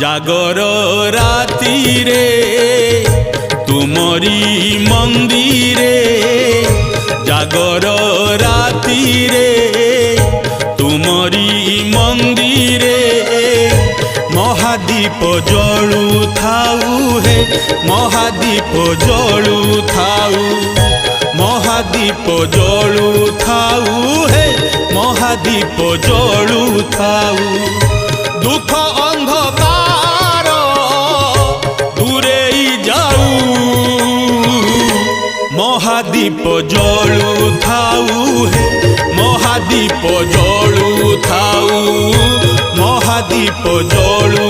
জাগর রাতিরে তুমরি মন্দিরে, জাগর রাতিরে তুমরি মন্দিরে, মহাদীপ জলু থাউ হে, মহাদীপ জলু থাউ, মহাদীপ জলু থাউ হে, মহাদীপ জলু থাউ। দুঃখ অন্ধকার দূরেই যাও, মহাদীপ জলু থাউ হে, মহাদীপ জলু থাউ, মহাদীপ জলু